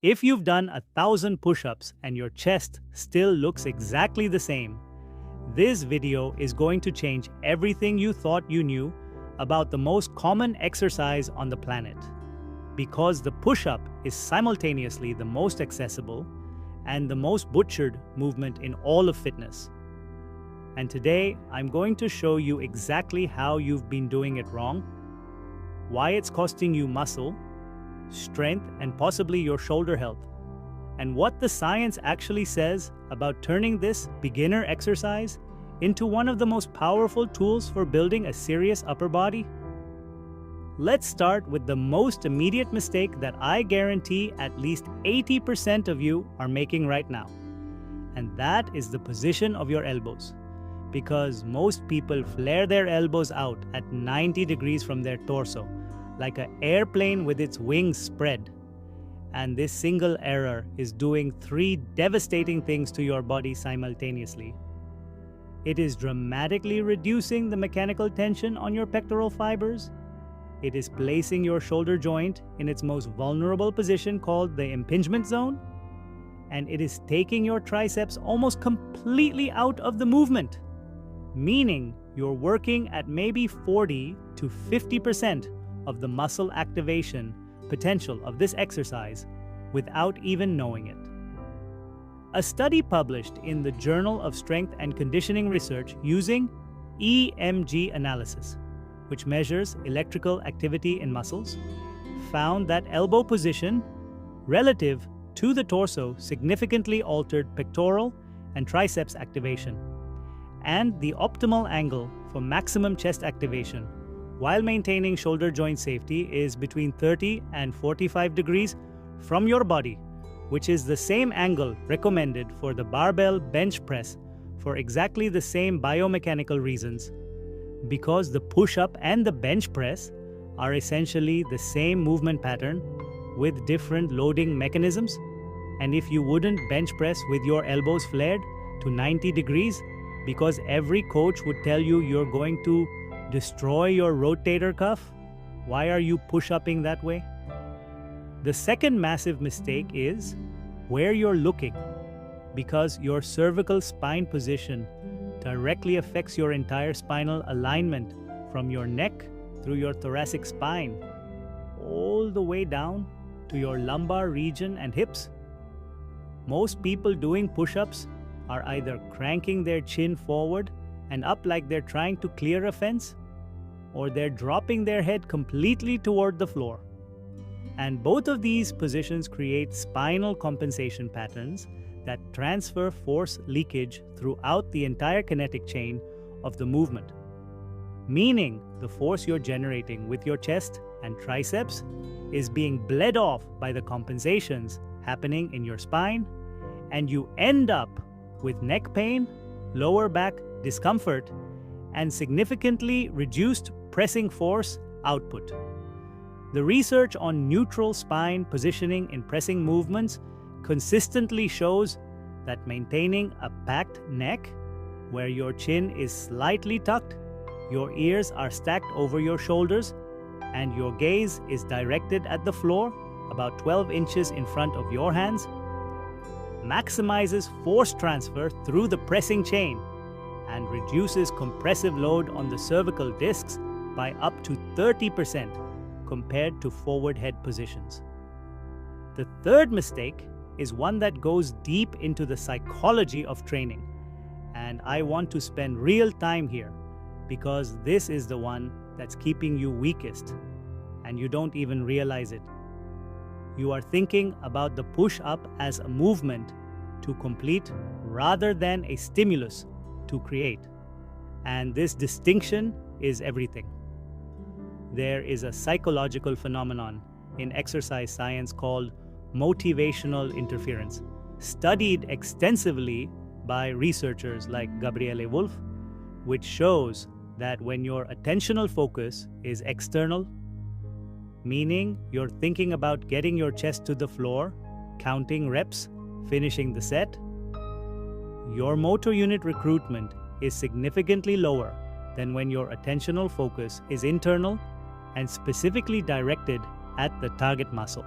If you've done 1,000 push-ups and your chest still looks exactly the same, this video is going to change everything you thought you knew about the most common exercise on the planet. Because the push-up is simultaneously the most accessible and the most butchered movement in all of fitness. And today, I'm going to show you exactly how you've been doing it wrong, why it's costing you muscle, strength, and possibly your shoulder health, and what the science actually says about turning this beginner exercise into one of the most powerful tools for building a serious upper body. Let's start with the most immediate mistake that I guarantee at least 80% of you are making right now. And that is the position of your elbows. Because most people flare their elbows out at 90 degrees from their torso, like an airplane with its wings spread. And this single error is doing 3 devastating things to your body simultaneously. It is dramatically reducing the mechanical tension on your pectoral fibers. It is placing your shoulder joint in its most vulnerable position called the impingement zone. And it is taking your triceps almost completely out of the movement, meaning you're working at maybe 40 to 50% of the muscle activation potential of this exercise without even knowing it. A study published in the Journal of Strength and Conditioning Research using EMG analysis, which measures electrical activity in muscles, found that elbow position relative to the torso significantly altered pectoral and triceps activation, and the optimal angle for maximum chest activation while maintaining shoulder joint safety is between 30 and 45 degrees from your body, which is the same angle recommended for the barbell bench press for exactly the same biomechanical reasons. Because the push-up and the bench press are essentially the same movement pattern with different loading mechanisms, and if you wouldn't bench press with your elbows flared to 90 degrees, because every coach would tell you you're going to destroy your rotator cuff, why are you push-upping that way? The second massive mistake is where you're looking, because your cervical spine position directly affects your entire spinal alignment from your neck through your thoracic spine all the way down to your lumbar region and hips. Most people doing push-ups are either cranking their chin forward and up like they're trying to clear a fence, or they're dropping their head completely toward the floor. And both of these positions create spinal compensation patterns that transfer force leakage throughout the entire kinetic chain of the movement. Meaning the force you're generating with your chest and triceps is being bled off by the compensations happening in your spine, and you end up with neck pain, lower back discomfort, and significantly reduced pressing force output. The research on neutral spine positioning in pressing movements consistently shows that maintaining a packed neck, where your chin is slightly tucked, your ears are stacked over your shoulders, and your gaze is directed at the floor about 12 inches in front of your hands, maximizes force transfer through the pressing chain and reduces compressive load on the cervical discs by up to 30% compared to forward head positions. The third mistake is one that goes deep into the psychology of training, and I want to spend real time here because this is the one that's keeping you weakest and you don't even realize it. You are thinking about the push-up as a movement to complete rather than a stimulus to create. And this distinction is everything. There is a psychological phenomenon in exercise science called motivational interference, studied extensively by researchers like Gabriele Wolf, which shows that when your attentional focus is external, meaning you're thinking about getting your chest to the floor, counting reps, finishing the set, your motor unit recruitment is significantly lower than when your attentional focus is internal and specifically directed at the target muscle.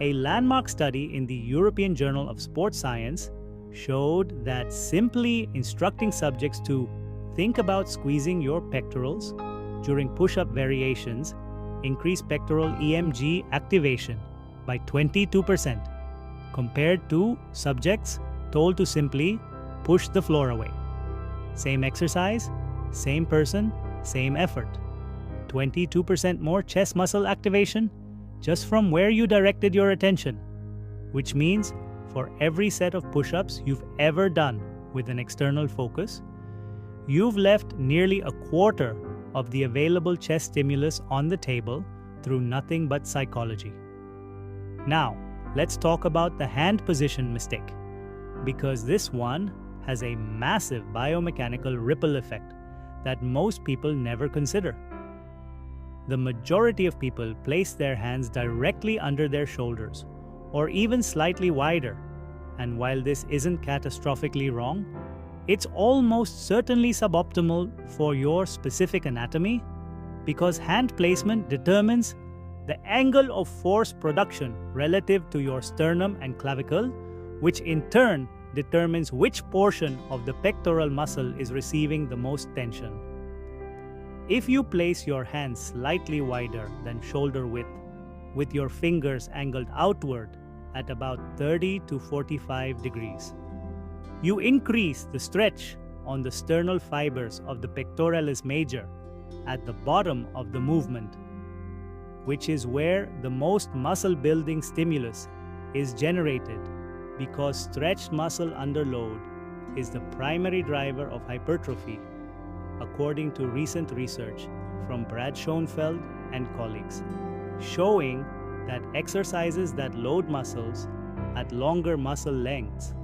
A landmark study in the European Journal of Sports Science showed that simply instructing subjects to think about squeezing your pectorals during push-up variations increased pectoral EMG activation by 22% compared to subjects told to simply push the floor away. Same exercise, same person, same effort. 22% more chest muscle activation just from where you directed your attention, which means for every set of push-ups you've ever done with an external focus, you've left nearly a quarter of the available chest stimulus on the table through nothing but psychology. Now, let's talk about the hand position mistake, because this one has a massive biomechanical ripple effect that most people never consider. The majority of people place their hands directly under their shoulders, or even slightly wider, and while this isn't catastrophically wrong, it's almost certainly suboptimal for your specific anatomy because hand placement determines the angle of force production relative to your sternum and clavicle, which in turn determines which portion of the pectoral muscle is receiving the most tension. If you place your hands slightly wider than shoulder width, with your fingers angled outward at about 30 to 45 degrees, you increase the stretch on the sternal fibers of the pectoralis major at the bottom of the movement, which is where the most muscle-building stimulus is generated because stretched muscle under load is the primary driver of hypertrophy, according to recent research from Brad Schoenfeld and colleagues, showing that exercises that load muscles at longer muscle lengths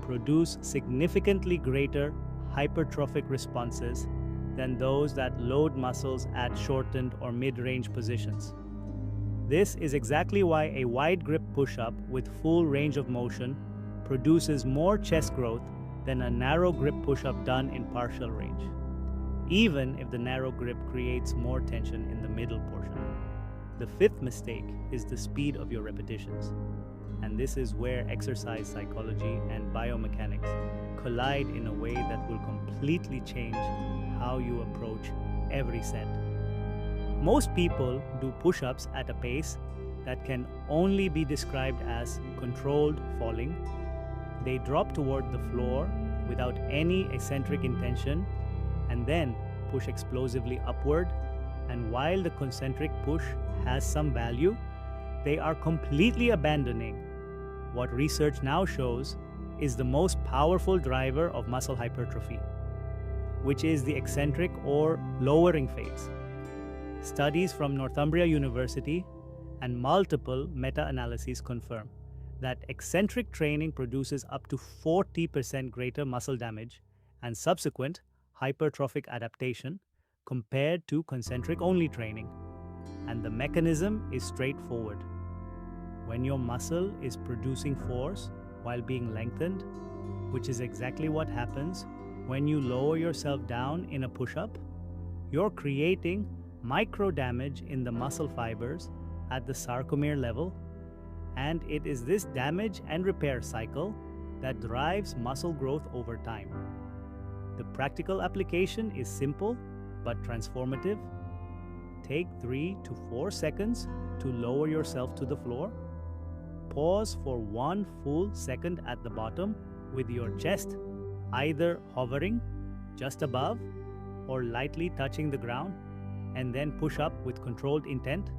produce significantly greater hypertrophic responses than those that load muscles at shortened or mid-range positions. This is exactly why a wide grip push-up with full range of motion produces more chest growth than a narrow grip push-up done in partial range, even if the narrow grip creates more tension in the middle portion. The fifth mistake is the speed of your repetitions. And this is where exercise psychology and biomechanics collide in a way that will completely change how you approach every set. Most people do push-ups at a pace that can only be described as controlled falling. They drop toward the floor without any eccentric intention and then push explosively upward. And while the concentric push has some value, they are completely abandoning what research now shows is the most powerful driver of muscle hypertrophy, which is the eccentric or lowering phase. Studies from Northumbria University and multiple meta-analyses confirm that eccentric training produces up to 40% greater muscle damage and subsequent hypertrophic adaptation compared to concentric-only training. And the mechanism is straightforward. When your muscle is producing force while being lengthened, which is exactly what happens when you lower yourself down in a push-up, you're creating micro damage in the muscle fibers at the sarcomere level, and it is this damage and repair cycle that drives muscle growth over time. The practical application is simple but transformative. Take 3 to 4 seconds to lower yourself to the floor. Pause for 1 full second at the bottom with your chest either hovering just above or lightly touching the ground, and then push up with controlled intent.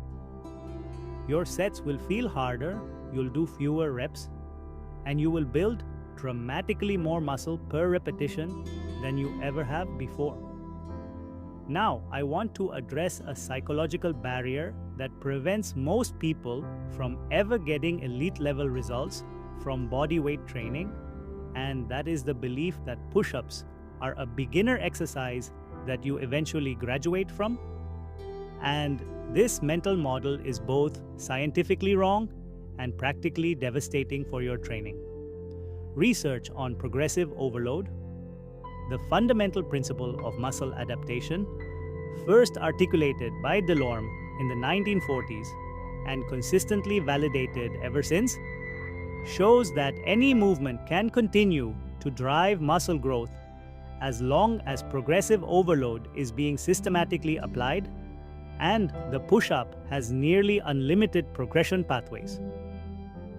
Your sets will feel harder, you'll do fewer reps, and you will build dramatically more muscle per repetition than you ever have before. Now, I want to address a psychological barrier that prevents most people from ever getting elite level results from body weight training, and that is the belief that push-ups are a beginner exercise that you eventually graduate from. And this mental model is both scientifically wrong and practically devastating for your training. Research on progressive overload, the fundamental principle of muscle adaptation, first articulated by Delorme in the 1940s, and consistently validated ever since, shows that any movement can continue to drive muscle growth as long as progressive overload is being systematically applied and the push-up has nearly unlimited progression pathways.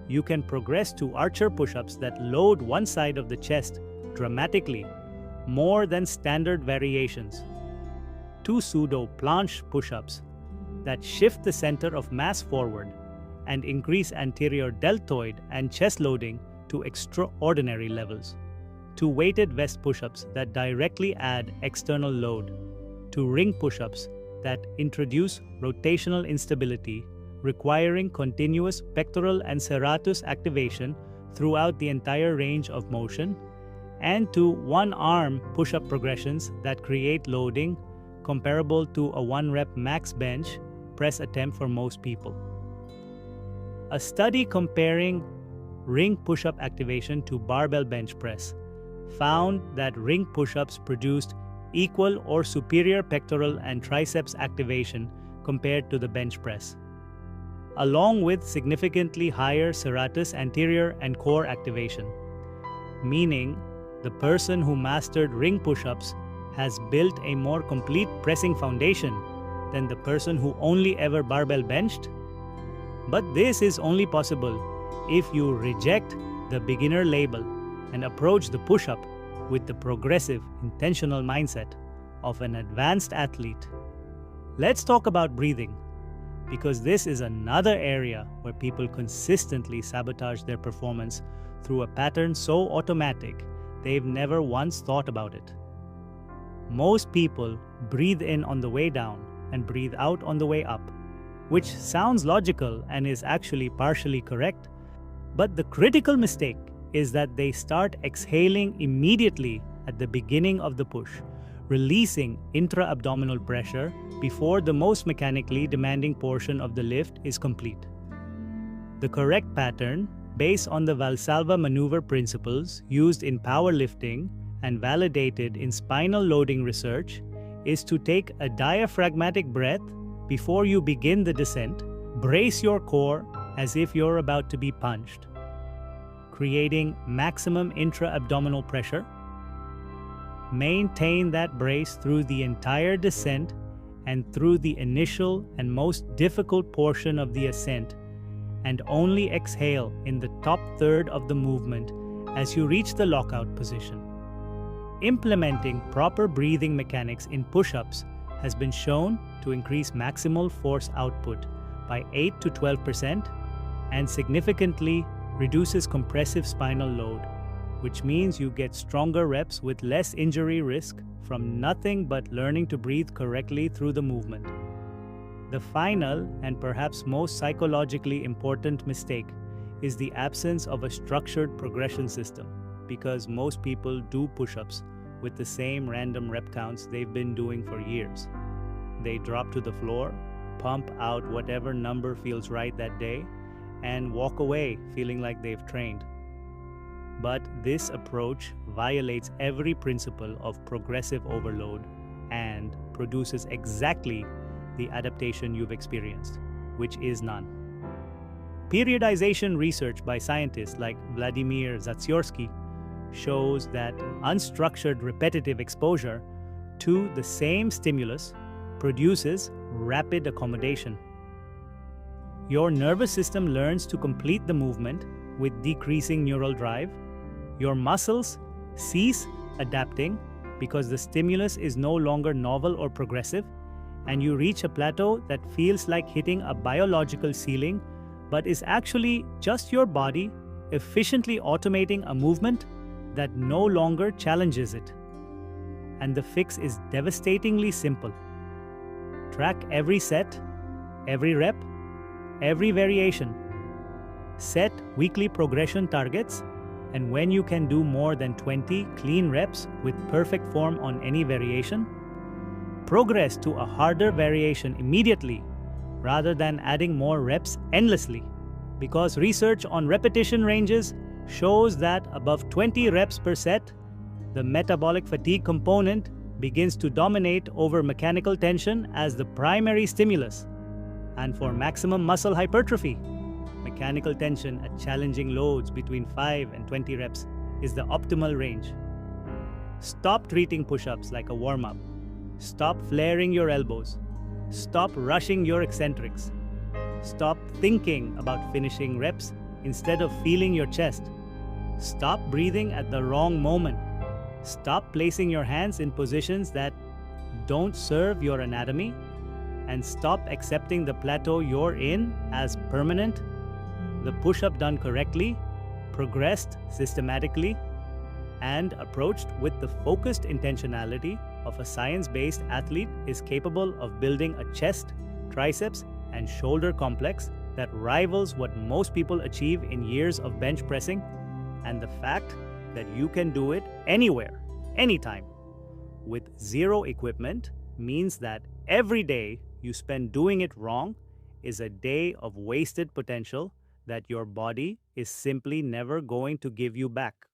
You can progress to archer push-ups that load one side of the chest dramatically, more than standard variations, to pseudo-planche push-ups that shift the center of mass forward and increase anterior deltoid and chest loading to extraordinary levels, to weighted vest push-ups that directly add external load, to ring push-ups that introduce rotational instability, requiring continuous pectoral and serratus activation throughout the entire range of motion, and to one-arm push-up progressions that create loading comparable to a one-rep max bench press attempt for most people. A study comparing ring push-up activation to barbell bench press found that ring push-ups produced equal or superior pectoral and triceps activation compared to the bench press, along with significantly higher serratus anterior and core activation, meaning the person who mastered ring push-ups has built a more complete pressing foundation than the person who only ever barbell benched. But this is only possible if you reject the beginner label and approach the push-up with the progressive, intentional mindset of an advanced athlete. Let's talk about breathing, because this is another area where people consistently sabotage their performance through a pattern so automatic they've never once thought about it. Most people breathe in on the way down and breathe out on the way up, which sounds logical and is actually partially correct, but the critical mistake is that they start exhaling immediately at the beginning of the push, releasing intra-abdominal pressure before the most mechanically demanding portion of the lift is complete. The correct pattern, based on the Valsalva maneuver principles used in powerlifting and validated in spinal loading research, is to take a diaphragmatic breath before you begin the descent, brace your core as if you're about to be punched, creating maximum intra-abdominal pressure. Maintain that brace through the entire descent and through the initial and most difficult portion of the ascent, and only exhale in the top third of the movement as you reach the lockout position. Implementing proper breathing mechanics in push-ups has been shown to increase maximal force output by 8 to 12% and significantly reduces compressive spinal load, which means you get stronger reps with less injury risk from nothing but learning to breathe correctly through the movement. The final and perhaps most psychologically important mistake is the absence of a structured progression system, because most people do push-ups with the same random rep counts they've been doing for years. They drop to the floor, pump out whatever number feels right that day, and walk away feeling like they've trained. But this approach violates every principle of progressive overload and produces exactly the adaptation you've experienced, which is none. Periodization research by scientists like Vladimir Zatsiorsky shows that unstructured repetitive exposure to the same stimulus produces rapid accommodation. Your nervous system learns to complete the movement with decreasing neural drive. Your muscles cease adapting because the stimulus is no longer novel or progressive, and you reach a plateau that feels like hitting a biological ceiling, but is actually just your body efficiently automating a movement that no longer challenges it. And the fix is devastatingly simple. Track every set, every rep, every variation. Set weekly progression targets, and when you can do more than 20 clean reps with perfect form on any variation, progress to a harder variation immediately rather than adding more reps endlessly. Because research on repetition ranges shows that above 20 reps per set, the metabolic fatigue component begins to dominate over mechanical tension as the primary stimulus. And for maximum muscle hypertrophy, mechanical tension at challenging loads between 5 and 20 reps is the optimal range. Stop treating push-ups like a warm-up. Stop flaring your elbows. Stop rushing your eccentrics. Stop thinking about finishing reps instead of feeling your chest. Stop breathing at the wrong moment. Stop placing your hands in positions that don't serve your anatomy, and stop accepting the plateau you're in as permanent. The push-up done correctly, progressed systematically, and approached with the focused intentionality of a science-based athlete is capable of building a chest, triceps, and shoulder complex that rivals what most people achieve in years of bench pressing. And the fact that you can do it anywhere, anytime, with zero equipment means that every day you spend doing it wrong is a day of wasted potential that your body is simply never going to give you back.